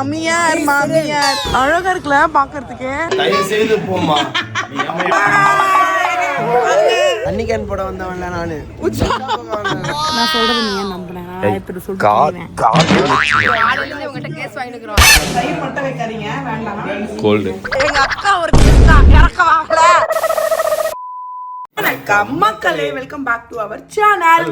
மாமியார் மாமியார் அழகா இருக்குல்ல பாக்குறதுக்கு. தயவு செய்து போமா. அன்னிக்கன் போட வந்தவன்ல நானு. நான் சொல்றது நீ ஏன் நம்புறேன்? எங்க அக்கா ஒரு இறக்கவாங்கல. மக்களே welcome back to our channel.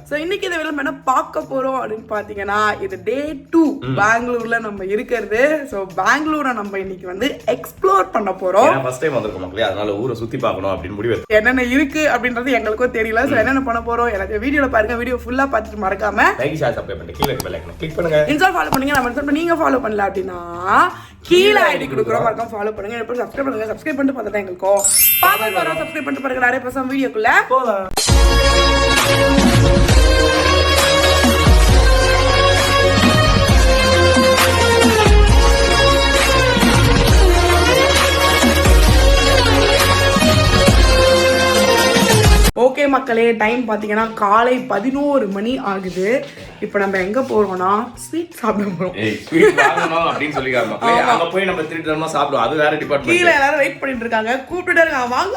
So இன்னைக்கு இந்த வீடியோல என்ன பார்க்க போறோம் அப்படின்னு பாத்தீங்கன்னா, இது டே 2 பெங்களூர்ல நம்ம இருக்கிறது. சோ பெங்களூரை நம்ம இன்னைக்கு வந்து எக்ஸ்ப்ளோர் பண்ண போறோம். ஃபர்ஸ்ட் டைம் வந்திருக்கோம் மக்களே, அதனால ஊரை சுத்தி பார்க்கணும் அப்படின்னு முடிவு. என்னென்ன இருக்கு அப்படின்றது எங்களுக்கும் தெரியல. சோ என்னென்ன பண்ண போறோம் எனக்கு வீடியோல பாருங்க. வீடியோ ஃபுல்லா பார்த்துட்டு மறக்காம லைக் ஷேர் சப்ஸ்கிரைப் பண்ணி கீழ பெல் ஐகானை கிளிக் பண்ணுங்க. இன்ஸ்டால் ஃபாலோ பண்ணுங்க. நம்ம இன்ஸ்டால் நீங்க ஃபாலோ பண்ணல அப்படின்னா கீழ ஐடி கொடுக்குறோம், மறக்காம ஃபாலோ பண்ணுங்க. இப்போ சப்ஸ்கிரைப் பண்ணுங்க. சப்ஸ்கிரைப் பண்ணிட்டு பார்த்தா எங்களுக்கும் பாப்பா வரோம். சப்ஸ்கிரைப் பண்ணிட்டு பாருங்க. நிறைய பேச வீடியோக்குள்ள போலாம். ஓகே மக்களே, டைம் பார்த்தீங்கன்னா காலை 11 மணி ஆகுது. இப்போ நம்ம எங்க போறோம்னா ஸ்வீட் சாப்பிட போறோம். ஸ்வீட் வாங்கணும் அப்படின்னு சொல்லிருக்காங்க மக்களே. அங்க போய் நம்ம திருட்டுமா சாப்பிடுவோம். அது வேற டிபார்ட்மெண்ட். கீழ எல்லாரும் வெயிட் பண்ணிட்டு இருக்காங்க, கூப்பிட்டுட்டே இருக்காங்க வாங்க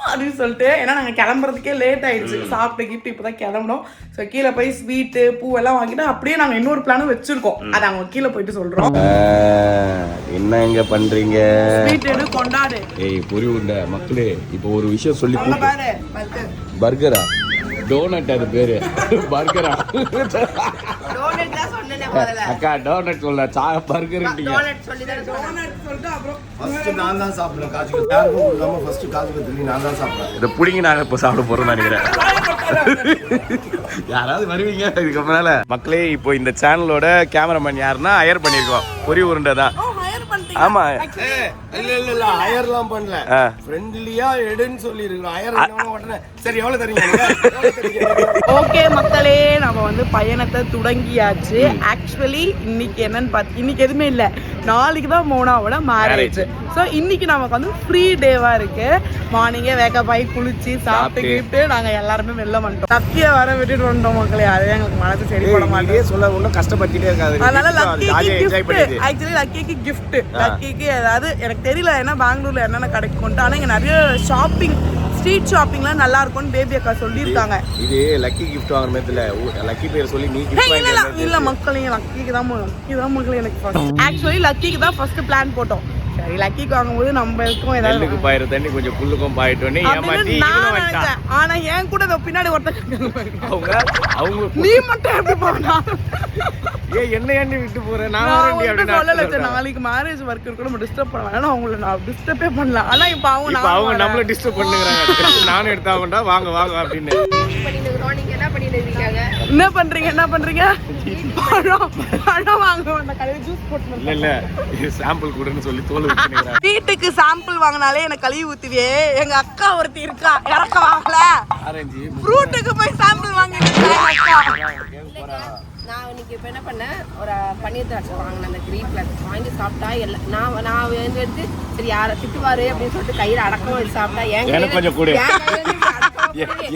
அப்படின்னு சொல்லிட்டு. ஏன்னா நாங்க கிளம்புறதுக்கே லேட் ஆயிடுச்சு. சாப்பிட்டு கிஃப்ட் இப்பதான் கிளம்பணும். ஸோ கீழே போய் ஸ்வீட்டு பூ எல்லாம் வாங்கிட்டு அப்படியே நாங்க இன்னொரு பிளானும் வச்சிருக்கோம். அதை அவங்க கீழே போயிட்டு சொல்றோம். என்ன எங்க பண்றீங்க? ஸ்வீட் எடு கொண்டாடு. ஏய் புரி உண்ட மக்களே, இப்போ ஒரு விஷயம் சொல்லி பாரு. பர்கரா டோனட், அது பேரு பர்கரா. அக்கா டோனட் சொல்ல பர்கர். நான் தான் சாப்பிடுறேன். காஜு யாருக்கும் கொடுக்காம ஃபர்ஸ்ட் காஜு கத்திரி நான் தான் சாப்பிடுறேன். இதை புடிங்கி நான் இப்போ சாப்பிட போறேன்னு நினைக்கிறேன். யாராவது வருவீங்க இதுக்கு மேல? மக்களே, இப்போ இந்த சேனலோட கேமராமேன் யாருன்னா ஹையர் பண்ணிருக்கோம். பொரி உருண்டை தான். ஆமா, இல்ல ஹையர்லாம் பண்ணல. ஃப்ரெண்ட்லியா எடுன்னு சொல்லி இருக்கோம். ஹையர் உடனே சரி எவ்வளவு தரீங்க? ஓகே மக்களே, நம்ம வந்து பயணத்தை தொடங்கியாச்சு. ஆக்சுவலி இன்னைக்கு என்னன்னு இன்னைக்கு எதுவுமே இல்லை. நாளைக்கு தான் மோனாவோட மேரேஜ். ஸோ இன்னைக்கு நமக்கு வந்து ஃப்ரீ டேவா இருக்கு. மார்னிங்கே வேக்கப் ஆகி குளிச்சு சாப்பிட்டு நாங்க எல்லாருமே வெளில வந்துட்டோம். லக்கியை வர விட்டுட்டு வந்துட்டோம் மக்களே. அதுவே எங்களுக்கு மனசு சரிப்பட மாட்டேன். சொல்ல ஒன்றும் கஷ்டப்பட்டுட்டே இருக்காது. அதனால லக்கிக்கு ஆக்சுவலி லக்கிக்கு கிஃப்ட். லக்கிக்கு ஏதாவது எனக்கு தெரியல ஏன்னா பெங்களூர்ல என்னென்ன கிடைக்கும். ஆனா இங்க நிறைய ஷாப்பிங், ஸ்ட்ரீட் ஷாப்பிங்லாம் நல்லா இருக்கும்னு பேபி அக்கா சொல்லியிருக்காங்க. இது லக்கி கிஃப்ட் வாங்குற மேத்துல லக்கி பேர் சொல்லி நீ கிஃப்ட் வாங்கி இல்ல மக்களே, லக்கிக்கு தான் மக்களே. எனக்கு ஃபர்ஸ்ட் ஆக்சுவலி லக்கிக்கு தான் ஃபர்ஸ்ட் பிளான் போட்டோம். சரி லக்கிக்கு வாங்கும்போது நம்ம இருக்கும் ஏதாவது பாயிர தண்ணி கொஞ்சம் புல்லுக்கும் பாயிட்டோனே ஏமாத்தி நான். ஆனா ஏன் கூட பின்னாடி ஒருத்தங்க அவங்க நீ மட்டும் எப்படி போனா? என்ன எண்ணி விட்டு போறேன் நான் சொல்லல. நாளைக்கு மேரேஜ் ஒர்க் இருக்கு, நம்ம டிஸ்டர்ப் பண்ண வேணாம். அவங்கள நான் டிஸ்டர்பே பண்ணல. ஆனா இப்ப அவங்க நம்மள டிஸ்டர்ப் பண்ணுங்கறாங்க. நானும் எடுத்தாங்கடா வாங்க வாங்க அப்படின்னு. என்ன பண்றீங்க? பழம் வாங்க வந்த கடையில ஜூஸ் போட்டு இல்ல இது சாம்பிள் கொடுன்னு சொல்லி தோல் ஊத்தினீங்க. வீட்டுக்கு சாம்பிள் வாங்கினாலே எனக்கு கழுவி ஊத்துவே. எங்க அக்கா ஒருத்தி இருக்கா, இறக்க வாங்கல. ஆரஞ்சு ஃப்ரூட்டுக்கு போய் சாம்பிள் வாங்கிட்டு நான் இன்னைக்கு இப்போ என்ன பண்ணேன், ஒரு பன்னீர் திராட்சை வாங்கினேன். அந்த கிரீன் கலர் வாங்கி சாப்பிட்டா எல்லாம் நான் எடுத்து சரி யாரை திட்டுவாரு அப்படின்னு சொல்லிட்டு கையில் அடக்கமாக வச்சு சாப்பிட்டா எனக்கு கொஞ்சம் கூட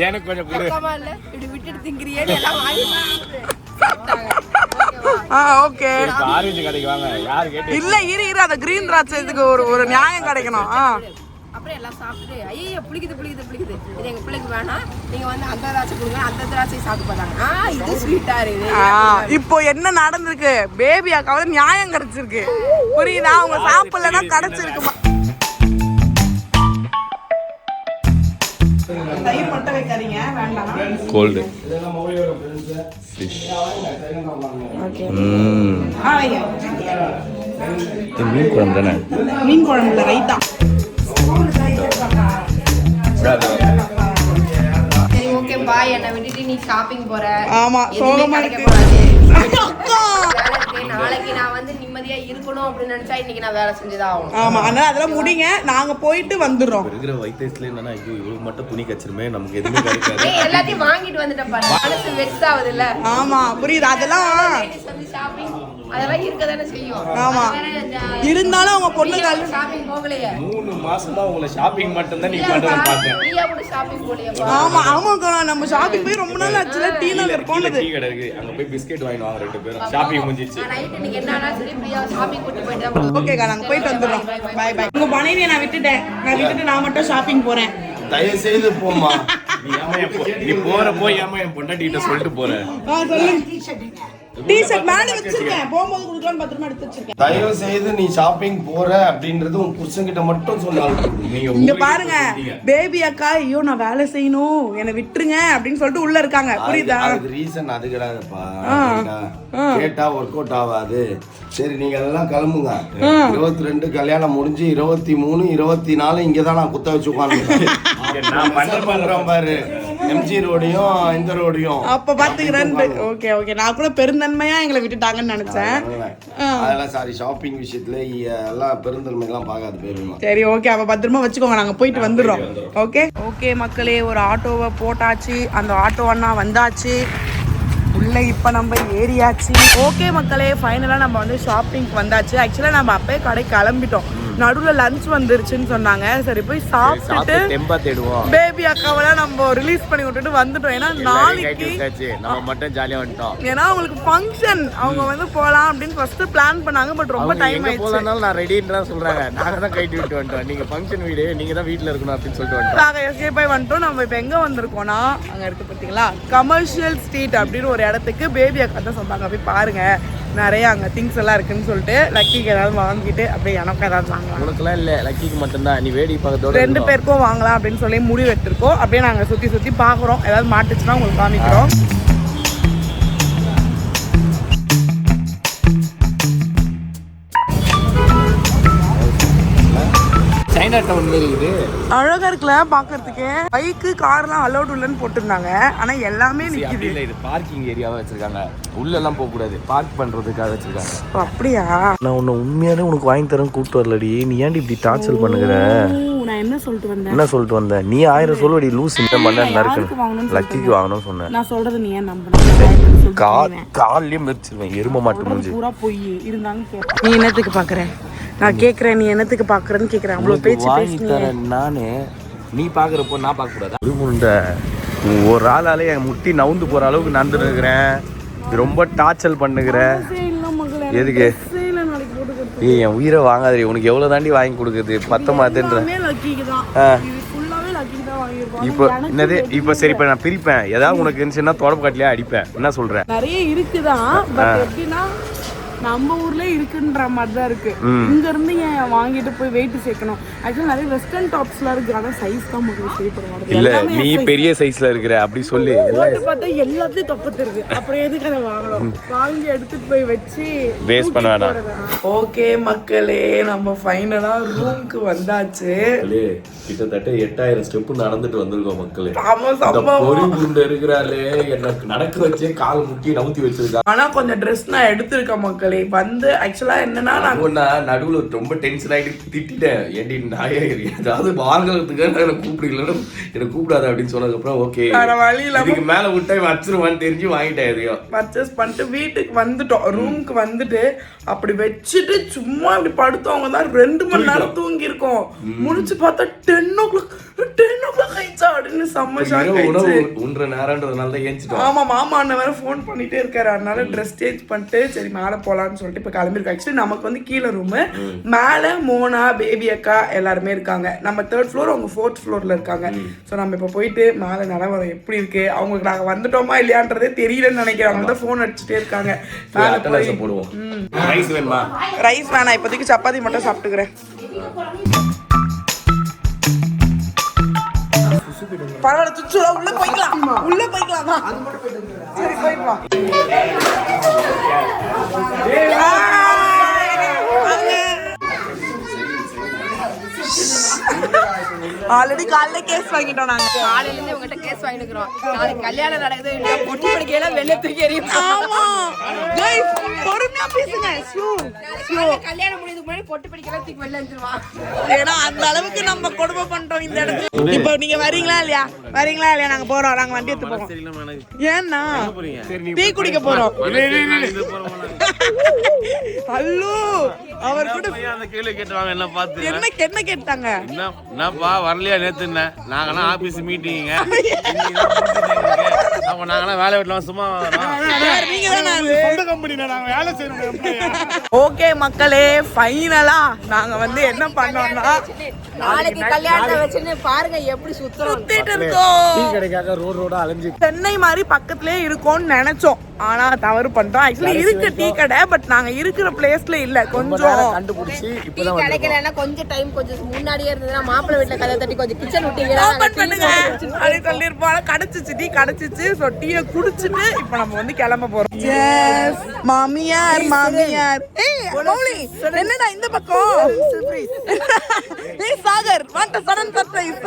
எனக்கு கொஞ்சம் கூட இல்லை இப்படி விட்டுட்டு திங்கிறியேன்னு எல்லாம் வாங்கி சாப்பிட்டாங்க. ஓகே ஆரஞ்சு கடைக்கு வாங்க. யாரு கேட்டு இல்ல இரு அந்த கிரீன் திராட்சைக்கு ஒரு நியாயம் கிடைக்கணும். அப்புறம் எல்லாம் சாப்பிட்டு ஐயோ புளிக்குது இது எங்க பிள்ளைக்கு வேணாம், நீங்க வந்து அந்த திராட்சை கொடுங்க, அந்த திராட்சையை சாப்பிட்டு பார்த்தாங்க. இது ஸ்வீட்டா இருக்கு. இப்போ என்ன நடந்திருக்கு? பேபி அக்காவது நியாயம் கிடைச்சிருக்கு. புரியுதா? அவங்க சாப்பிடலன்னா கிடைச்சிருக்குமா? மட்டும் வைக்காதீங்க, வேண்டாம். கோல்டு மீன் குழம்பு தானே? மீன் குழம்புல ரைத்தா. சரி ஓகே பாய், என்ன விட்டுட்டு நீ ஷாப்பிங் போற. ஆமா சோகமா இருக்கு. நாளைக்கு நான் வந்து நிம்மதியா இருக்கணும் அப்படின்னு நினைச்சா இன்னைக்கு நான் வேலை செஞ்சுதான் ஆகணும். ஆமா, அதனால அதெல்லாம் முடிங்க, நாங்க போயிட்டு வந்துடுறோம். இருக்கிற வயிற்றுல என்னன்னா ஐயோ இவருக்கு மட்டும் துணி கச்சிருமே, நமக்கு எதுவுமே கிடைக்காது. எல்லாத்தையும் வாங்கிட்டு வந்துட்டேன் பாரு, மனசு வெக்ஸ் ஆகுது இல்ல. ஆமா புரியுது. அதெல்லாம் ஷாப்பிங் அதெல்லாம் இருக்கதானே செய்யும். ஆமா இருந்தாலும் அவங்க பொண்ணு ஷாப்பிங் போகலையே 3 மாசம் தான் உங்களை ஷாப்பிங் மட்டும் தான் நீ பண்றேன்னு பார்த்தேன். நீயா கூட ஷாப்பிங் போகலையா? ஆமா ஆமாக்கா நம்ம ஷாப்பிங் போய் ரொம்ப நாள் ஆச்சுல. டீ நகர் போனது. டீ கடை இருக்கு அங்க போய் பிஸ்கட் வாங்கி வாங்க 2 பேரும். ஷாப்பிங் முடிஞ்சிச்சு. நைட் நீங்க என்னன்னா சரி பிரியா ஷாப்பிங் கூட்டி போயிட்டா. ஓகேக்கா நாங்க போயிட்டு வந்துடுறோம். Bye bye. உங்க மனைவியை நான் விட்டுட்டேன். நான் மட்டும் ஷாப்பிங் போறேன். தயவு செய்து போமா. நீ போறப்போ ஏமா என் பொண்டாட்டிட்ட சொல்லிட்டு போற. சொல்லுங்க. டீ-ஷர்ட் மேல வச்சிருக்கேன். போகும்போது குடுக்கலாம்னு பத்திரமா எடுத்து வச்சிருக்கேன். தயவு செய்து நீ ஷாப்பிங் போற அப்படின்றது உன் புருஷன்கிட்ட மட்டும் சொன்னாலும். இங்க பாருங்க பேபி அக்கா ஐயோ நான் வேலை செய்யணும் என்னை விட்டுருங்க அப்படின்னு சொல்லிட்டு உள்ள இருக்காங்க. புரியுதா? அதுக்கு ரீசன் அது கிடையாதுப்பா. கேட்டா ஒர்க் அவுட் ஆகாது. சரி நீங்க எல்லாம் கிளம்புங்க. 22 கல்யாணம் முடிஞ்சு 23 24 இங்கதான் நான் குத்த வச்சு உட்கார்ந்துருக்கேன். நான் பண்றேன் பாரு எம்ஜி ரோடையும் இந்த ரோடையும் அப்ப பாத்துக்கிறேன். ஓகே ஓகே நான் கூட பெருந்தன்மையா எங்களை விட்டுட்டாங்கன்னு நினைச்சேன். அதெல்லாம் சாரி ஷாப்பிங் விஷயத்துல எல்லாம் பெருந்தன்மை எல்லாம் பார்க்காது பேருமா. சரி ஓகே அப்ப பத்திரமா வச்சுக்கோங்க நாங்க போயிட்டு வந்துடுறோம். ஓகே ஓகே மக்களே ஒரு ஆட்டோவை போட்டாச்சு. அந்த ஆட்டோ அண்ணா வந்தாச்சு. உள்ள இப்ப நம்ம ஏறியாச்சு. ஓகே மக்களே ஃபைனலா நம்ம வந்து ஷாப்பிங்க்கு வந்தாச்சு. ஆக்சுவலா நம்ம அப்பயே கடை கிளம்பிட்டோம். நடுவுல லஞ்ச் வந்துருச்சுன்னு சொன்னாங்க. சரி போய் சாப்பிட்டுட்டு டெம்பா தேடுவோம். பேபி அக்காவெல்லாம் நம்ம ரிலீஸ் பண்ணி விட்டுட்டு வந்துட்டோம். ஏன்னா நாளைக்கு நம்ம மட்டும் ஜாலியா வந்துட்டோம். ஏன்னா அவங்களுக்கு ஃபங்க்ஷன் அவங்க வந்து போலாம் அப்படின்னு ஃபர்ஸ்ட் பிளான் பண்ணாங்க. பட் ரொம்ப டைம் ஆயிடுச்சு. போலனால நான் ரெடின்னு தான் சொல்றாங்க. நாங்க தான் கைட்டி விட்டு வந்துட்டோம். நீங்க ஃபங்க்ஷன் வீடு நீங்க தான் வீட்ல இருக்கணும் அப்படின்னு சொல்லிட்டு வந்துட்டோம். நாங்க எஸ்கேப் ஆகி வந்துட்டோம். நம்ம இப்போ எங்க வந்திருக்கோம்னா அங்க இருக்கு பாத்தீங்களா கமர்ஷியல் ஸ்ட்ரீட் அப்படின்னு ஒரு இடத்துக்கு. பேபி அக்கா தான் சொன்னாங்க போய் பாருங்க நிறைய அங்க திங்ஸ் எல்லாம் இருக்குன்னு சொல்லிட்டு லக்கிக்கு ஏதாவது வாங்கிட்டு அப்படியே எனக்கு ஏதாவது வாங்கலாம். உனக்குலாம் இல்ல லக்கிக்கு மட்டும்தான். நீ வேடிக்கை பார்க்கறதோட 2 பேருக்கும் வாங்கலாம் அப்படின்னு சொல்லி முடிவு எடுத்திருக்கோம். அப்படியே நாங்க சுத்தி சுத்தி பாக்குறோம். ஏதாவது மாட்டுச்சுன்னா உங்களுக்கு காமிக்கிறோம். சைனா டவுன் மாதிரி இருக்குது. அழகா இருக்குல்ல பாக்குறதுக்கு. பைக்கு கார்லாம் அலௌட் இல்லைன்னு போட்டிருந்தாங்க. ஆனா எல்லாமே நிக்குது. இல்ல இது பார்க்கிங் ஏரியாவா வச்சிருக்காங்க. உள்ள எல்லாம் போக கூடாது. பார்க் பண்றதுக்காக வச்சிருக்காங்க. அப்படியா? நான் உன்னை உண்மையாலே உனக்கு வாங்கி தரேன் கூப்பிட்டு வரலடி. நீ ஏன்டி இப்படி டார்ச்சர் பண்ணுகிற? நான் என்ன சொல்லிட்டு வந்தேன்? என்ன சொல்லிட்டு வந்தேன்? நீ 1000 சொல்லுவடி லூஸ் இந்த பண்ண இருக்கு. லக்கிக்கு வாங்கணும்னு சொன்னேன். நான் சொல்றது நீ ஏன் நம்பணும்? கால்லயே மிதிச்சிருவேன். எரும மாட்டு மூஞ்சி. பூரா போய் இருந்தாங்க கேட்க. நீ என்னத்துக்கு பாக்குற? நான் கேக்குறேன் நீ என்னத்துக்கு பாக்குறேன்னு கேக்குறேன். அவ்வளவு பேச்சு பேசுறேன் நானு. நீ பாக்குறப்போ நான் பார்க்க கூடாதா? ஒரு ஆளாலே என் முட்டி நவுந்து போற அளவுக்கு நடந்துட்டு இருக்கிறேன். ரொம்ப டார்ச்சர் பண்ணுகிற. எதுக்கு? ஏய் என் உயிரை வாங்காதே. உனக்கு எவ்வளவு தாண்டி வாங்கி கொடுக்குது? 10 மாதன்ற. இப்போ என்னது? இப்போ சரி இப்ப நான் பிரிப்பேன். ஏதாவது உனக்கு இருந்துச்சுன்னா தொடப்பு காட்டிலே அடிப்பேன். என்ன சொல்றேன்? நிறைய இருக்குதான். பட் எப்படின்னா நம்ம ஊர்ல இருக்குன்ற மாதிரி தான் இருக்கு. இங்க இருந்து ஏன் வாங்கிட்டு போய் வெயிட் சேர்க்கணும்? ஆக்சுவலி நிறைய வெஸ்டர்ன் டாப்ஸ்லாம் இருக்கு. ஆனா சைஸ் தான் உங்களுக்கு சரிப்பட மாட்டேங்குது. இல்ல நீ பெரிய சைஸ்ல இருக்கிற அப்படி சொல்லி பார்த்தா எல்லாத்தையும் தப்புத்துருது. அப்புறம் எதுக்கு அதை வாங்கணும்? வாங்கி எடுத்துட்டு போய் வச்சு வேஸ்ட் பண்ண வேணாம். ஓகே மக்களே நம்ம ஃபைனலா ரூமுக்கு வந்தாச்சு. கிட்டத்தட்ட 8000 ஸ்டெப் நடந்துட்டு வந்திருக்கோம் மக்களே. ஒரு குண்டு இருக்கிறாளே எனக்கு நடக்க வச்சே கால் முட்டி நவுத்தி வச்சிருக்கா. ஆனா கொஞ்சம் ட்ரெஸ் நான் எடுத்திருக்கேன் மக்களே. வந்து ஆக்சுவலா என்னன்னா நான் நடுவுல ரொம்ப டென்ஷன் ஆகிட்டு திட்டிட்டேன். ஏன்டி நாயே ஏதாவது வாங்கறதுக்கு எனக்கு கூப்பிடுங்களா எனக்கு கூப்பிடாத அப்படின்னு சொன்னதுக்கப்புறம் ஓகே இதுக்கு மேல விட்டா வச்சிருவான்னு தெரிஞ்சு வாங்கிட்டேன். எதையோ பர்ச்சேஸ் பண்ணிட்டு வீட்டுக்கு வந்துட்டோம். ரூமுக்கு வந்துட்டு அப்படி வச்சுட்டு சும்மா அப்படி படுத்தவங்க தான் 2 மணி நேரம் தூங்கி இருக்கோம். முடிச்சு பார்த்தா 10 o'clock ஆயிடுச்சா அப்படின்னு செம்ம ஷாக் ஆயிடுச்சு. 1.5 நேரம்ன்றதுனால தான் ஏஞ்சிட்டோம். ஆமா மாமா அண்ணன் வேற ஃபோன் பண்ணிட்டே இருக்காரு. அதனால ட்ரெஸ் சேஞ்ச் பண்ணிட்டு சரி மேலே போலான்னு சொல்லிட்டு இப்போ கிளம்பிருக்கோம். ஆக்சுவலி நமக்கு வந்து கீழே ரூமு, மேலே மோனா பேபி அக்கா எல்லாருமே இருக்காங்க. நம்ம 3rd ஃப்ளோர் அவங்க 4th ஃப்ளோர்ல இருக்காங்க. ஸோ நம்ம இப்போ போயிட்டு மேலே நிலவரம் எப்படி இருக்கு அவங்களுக்கு நாங்கள் வந்துட்டோமா இல்லையான்றதே தெரியலன்னு நினைக்கிறேன். அவங்க தான் ஃபோன் அடிச்சுட்டே இருக்காங்க. மேலே போய் போடுவோம். ரைஸ் வேணுமா? ரைஸ் வேணாம் இப்போதைக்கு சப்பாத்தி மட்டும் சாப்பிட்டுக்கிறேன். பரவாயில்ல சுச்சுடா உள்ள போய்க்கலாம். உள்ள போய்க்கலாம் தான். சரி போயிட்டு வா. ஆல்ரெடி காலைல கேஸ் வாங்கிட்டோம் நாங்க. காலையில இருந்து உங்ககிட்ட கேஸ் வாங்கிக்கிறோம். நாளைக்கு கல்யாணம் நடக்குது இல்ல பொட்டி படிக்கையில வெளிய தூக்கி எறியும். ஆமா गाइस பொறுமையா பேசுங்க. ஸ்லோ கல்யாணம் முடியதுக்கு முன்னாடி பொட்டி படிக்கையில தூக்கி வெளிய எறிஞ்சிருவா. ஏன்னா அந்த அளவுக்கு நம்ம கொடுமை பண்ணிட்டோம் இந்த இடத்துல. இப்போ நீங்க வரீங்களா இல்லையா? வரீங்களா இல்லையா? நாங்க போறோம். நாங்க வண்டி எடுத்து போறோம். ஏன்னா டீ குடிக்க போறோம். அல்லு அவர் கூட அந்த கேள்வி கேட்டுவாங்க என்ன பார்த்து என்ன கேட்டாங்க? என்னப்பா வரலையா நேத்து என்ன நாங்கெல்லாம் ஆபீஸ் மீட்டிங்க அப்ப நாங்கெல்லாம் வேலை விடலாம் சும்மா ஓகே மக்களே, ஃபைனலா நாங்க வந்து என்ன பண்ணோம்னா நாளைக்கு கல்யாணத்தை வச்சுன்னு பாருங்க எப்படி சுத்திட்டு இருக்கோம். கிடைக்காத ரோடா அலைஞ்சு சென்னை மாதிரி பக்கத்துலயே இருக்கோம்னு நினைச்சோம், ஆனா தவறு பண்றோம். ஆக்சுவலி இருக்கு டீ கடை, பட் நாங்க இருக்கிற பிளேஸ்ல இல்ல. கொஞ்சம் கண்டுபிடிச்சி டீ கிடைக்கலன்னா கொஞ்சம் டைம் கொஞ்சம் முன்னாடியே இருந்ததுன்னா மாப்பிள்ளை வீட்டுல கதை தட்டி கொஞ்சம் கிச்சன் விட்டீங்கன்னா ஓபன் பண்ணுங்க அப்படி சொல்லிருப்போம். கிடைச்சிச்சு, டீ கிடைச்சிச்சு. ஸோ டீயை குடிச்சிட்டு இப்போ நம்ம வந்து கிளம்ப போறோம். மாமியார் மாமியார் என்னடா இந்த பக்கம் சாகர் want sudden surprise.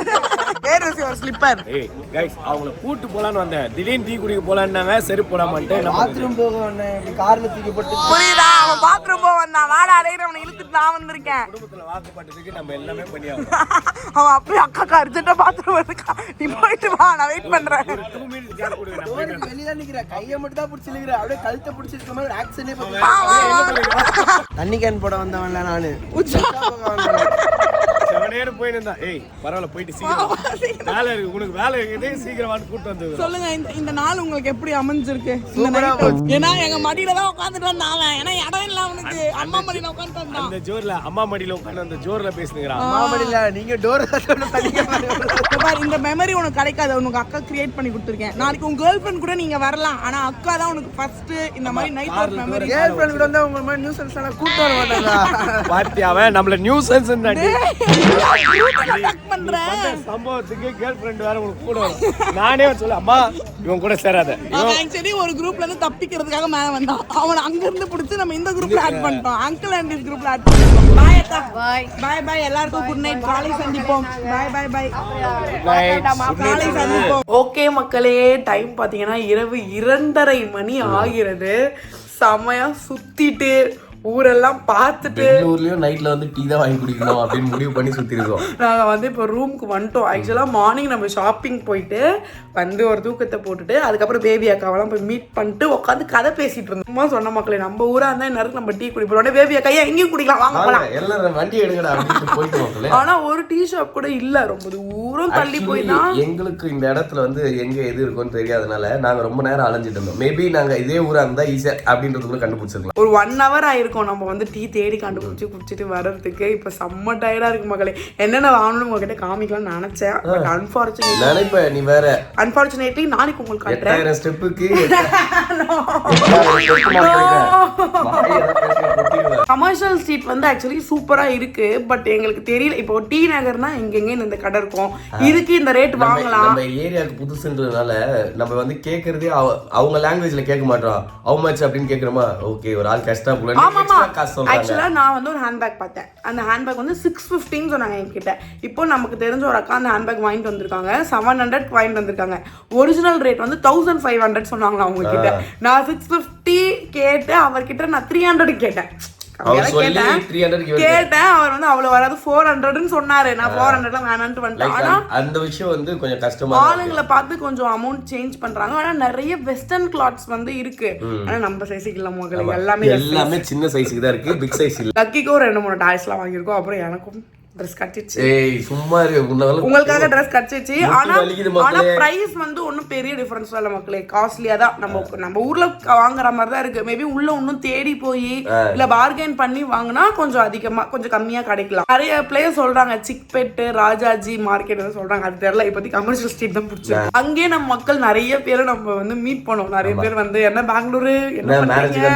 Where is your slipper? ஏய் गाइस அவங்கள கூட்டி போலான்னு வந்தேன், திடீர்னு டீ குடிக்க போலான்னாங்க. சரி போலாமான்ட்டு பாத்ரூம் போக வந்தேன், கார்ல தூக்கி போட்டு. புரியுதா? அவன் பாத்ரூம் போக வந்தான், வாடா அலையிற அவனை இழுத்துட்டு நான் வந்திருக்கேன். குடும்பத்துல வாக்குப்பட்டதுக்கு நம்ம எல்லாமே பண்ணியாகணும். அவன் அப்படியே அக்கா அர்ஜென்ட்டா பாத்ரூம் இருக்கா, நீ போயிட்டு வா, நான் வெயிட் பண்றேன். 2 மினிட்ஸ் கேப் கொடுங்க. வெளியில நிக்கிற கையை மட்டும் தான் பிடிச்சி இழுக்கிற, அப்படியே கழுத்தை பிடிச்சிருக்க மாதிரி ஒரு ஆக்ஷனே வா, வா, வா. தண்ணி கேன் போட வந்தவன்ல நானு. செவனேன்னு போய் நின்றா. ஏய் பரவாயில்ல போயிட்டு சீக்கிரம் வேலை இருக்கு, உனக்கு வேலை இருக்குது, சீக்கிரம் வாட்டு கூட்டு வந்து சொல்லுங்க. இந்த நாள் உங்களுக்கு எப்படி அமைஞ்சிருக்கு? ஏன்னா எங்க மடியில தான் உட்காந்துட்டு வந்தான் அவன். ஏன்னா இடம் இல்ல அவனுக்கு, அம்மா மடியில உட்காந்து வந்தான். அந்த ஜோர்ல அம்மா மடியில உட்காந்து அந்த ஜோர்ல பேசுகிறான். மாமடியில நீங்க டோர் இந்த மெமரி உனக்கு கிடைக்காது. உனக்கு அக்கா கிரியேட் பண்ணி கொடுத்துருக்கேன். நாளைக்கு உங்க கேர்ள் ஃபிரெண்ட் கூட நீங்க வரலாம், ஆனா அக்கா தான் உனக்கு ஃபர்ஸ்ட் இந்த மாதிரி night out memory. Girl friend கூட வந்தா உங்க மாதிரி நியூசன்ஸ் எல்லாம் கூட்டி வர மாட்டாங்க. பாத்தி அவன் நம்மள நியூசன்ஸ் பண்றேன் சம்பவத்துக்கு கேர்ள் ஃபிரெண்ட் வேற உனக்கு கூட வரும். நானே சொல்ல அம்மா இவன் கூட சேராத. ஆக்சுவலி ஒரு குரூப்ல இருந்து தப்பிக்கிறதுக்காக மேல வந்தான். அவன் அங்க இருந்து புடிச்சு நம்ம இந்த குரூப்ல ஆட் பண்ணிட்டோம். அங்கிள் அண்ட் இஸ் குரூப்ல ஆட் பண்ணிட்டோம். பை அக்கா, பை பை. எல்லாருக்கும் குட் நைட். காலை சந்திப்போம். Bye bye bye. காலை சந்திப்போம். ஓகே மக்களே, டைம் பாத்தீங்கன்னா இரவு 2:30 மணி ஆகிறது. செமையா சுத்திட்டு ஊரெல்லாம் பார்த்துட்டு ஊர்லயும் நைட்ல வந்து டீ தான் வாங்கி குடிக்கணும் அப்படின்னு முடிவு பண்ணி சுத்தி இருக்கோம். நாங்க வந்து இப்போ ரூமுக்கு வந்துட்டோம். ஆக்சுவலா மார்னிங் நம்ம ஷாப்பிங் போயிட்டு வந்து ஒரு தூக்கத்தை போட்டுட்டு அதுக்கப்புறம் பேபி அக்காவெல்லாம் போய் மீட் பண்ணிட்டு உட்காந்து கதை பேசிட்டு இருந்தோம். சும்மா சொன்ன மக்களே, நம்ம ஊரா இருந்தா நேரத்துக்கு நம்ம டீ குடிப்போம். உடனே பேபி அக்கா எங்கேயும் குடிக்கலாம், வாங்க போலாம். எல்லாரும் வண்டி எடுங்கடா அப்படின்னு போயிட்டு மக்களே. ஆனா ஒரு டீ ஷாப் கூட இல்ல, ரொம்ப தூரம் தள்ளி போய் தான். எங்களுக்கு இந்த இடத்துல வந்து எங்க எது இருக்கும்னு தெரியாதனால நாங்க ரொம்ப நேரம் அலைஞ்சிட்டு இருந்தோம். மேபி நாங்க இதே ஊரா இருந்தா ஈஸியா அப்படின்றதுக்குள்ள கண்டுபிடிச்சிருக்கலாம். ஒரு 1 hour ஆயிருக்கும் நம்ம வந்து டீ தேடி கண்டுபிடிச்சு குடிச்சிட்டு வர்றதுக்கு. இப்ப செம்ம டயர்டா இருக்கு மக்களே. என்னென்ன வாங்கணும்னு உங்ககிட்ட காமிக்கலாம்னு நினைச்சேன், பட் அன்பார்ச்சுனேட்லி நாளைக்கு உங்களுக்கு காட்டுறேன். 8000 ஸ்டெப்புக்கு கமர்ஷியல் ஸ்ட்ரீட் வந்து ஆக்சுவலி சூப்பரா இருக்கு, பட் எங்களுக்கு தெரியல. இப்போ டி நகர்னா எங்கெங்க இந்த கடை இருக்கும், இதுக்கு இந்த ரேட் வாங்கலாம். நம்ம ஏரியாவுக்கு புதுசுன்றதுனால நம்ம வந்து கேக்குறதே அவங்க லாங்குவேஜ்ல கேட்க மாட்டோம். ஹவ் மச் அப்படின்னு கேக்குறோமா, ஓகே ஒரு ஆள் கஷ்டம். ஆக்சுவலா நான் வந்து ஒரு ஹேண்ட்பேக் பார்த்தேன். அந்த ஹேண்ட்பேக் வந்து 650 சொன்னாங்க என்கிட்ட. இப்போ நமக்கு தெரிஞ்ச ஒரு அக்கா அந்த ஹேண்ட்பேக் வாங்கிட்டு வந்திருக்காங்க. 700 வாங்கிட்டு வந்திருக்காங்க. ஒரிஜினல் ரேட் வந்து 1500 சொன்னாங்களா அவங்க கிட்ட. நான் 650 கேட்டேன், அவர்கிட்ட நான் 300 கேட்டேன். கேட்டேன், அவர் வந்து அவ்வளவு வராது 400 சொன்னாரு. நான் 400 வேணான்ட்டு வந்துட்டேன். ஆனா அந்த விஷயம் வந்து கொஞ்சம் கஷ்டமா, ஆளுங்களை பார்த்து கொஞ்சம் அமௌண்ட் சேஞ்ச் பண்றாங்க. ஆனா நிறைய வெஸ்டர்ன் கிளாத்ஸ் வந்து இருக்கு. ஆனா நம்ம சைஸுக்கு இல்ல மக்களே, எல்லாமே சின்ன சைஸுக்கு தான் இருக்கு, பிக் சைஸ் இல்ல. லக்கிக்கும் 2-3 டாய்ஸ் எல்லாம் வாங்கியிருக்கோம். அப்புறம் எனக்கும் ட்ரெஸ் கட்டிச்சு. ஏய் சும்மா உங்களுக்காக ட்ரெஸ் கட்டிச்சு. ஆனா பிரைஸ் வந்து ஒன்றும் பெரிய டிஃபரன்ஸ் இல்ல மக்களே, காஸ்ட்லியா தான். நம்ம ஊர்ல வாங்குற மாதிரி தான் இருக்கு. மேபி உள்ள ஒன்னும் தேடி போய் இல்ல பார்கெயின் பண்ணி வாங்கினா கொஞ்சம் அதிகமா கொஞ்சம் கம்மியா கிடைக்கலாம். நிறைய பிளேஸ் சொல்றாங்க, சிக்பெட், ராஜாஜி மார்க்கெட் சொல்றாங்க, அது தெரியல. இப்போதைக்கு கமர்ஷியல் ஸ்ட்ரீட் தான் பிடிச்சி. அங்கேயே நம்ம மக்கள் நிறைய பேர் நம்ம வந்து மீட் பண்ணோம். நிறைய பேர் வந்து என்ன பெங்களூரு என்ன பண்றீங்க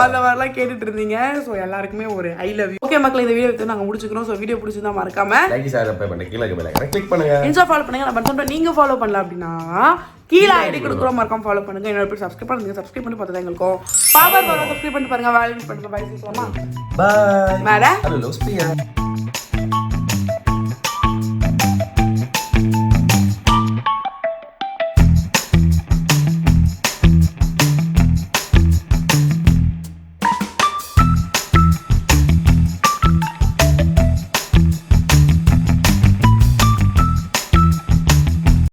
அந்த மாதிரிலாம் கேட்டுட்டு இருந்தீங்க. ஸோ எல்லாருக்குமே ஒரு ஐ லவ் யூ. ஓகே மக்கள், இந்த வீடியோ நாங்க முடிச்சுக்கிறோம். சோ வீடியோ பிடிச்சிருந்தா மறக்காம லைக் ஷேர் பண்ணுங்க, கீழ இருக்க பெல் ஐகானை கிளிக் பண்ணுங்க, இன்ஸ்டா ஃபாலோ பண்ணுங்க. நான் பண்றேன், நீங்க ஃபாலோ பண்ணல அப்படினா கீழ ஐடி கொடுக்குறோம், மறக்காம ஃபாலோ பண்ணுங்க. என்னோட பேர் சப்ஸ்கிரைப் பண்ணுங்க, சப்ஸ்கிரைப் பண்ணி பார்த்தா எங்களுக்கு பாபா சப்ஸ்கிரைப் பண்ணி பாருங்க. வேல்யூ பண்ணுங்க. பை சொல்லலாமா? Bye madam. ஹலோ லவ்ஸ்பியா.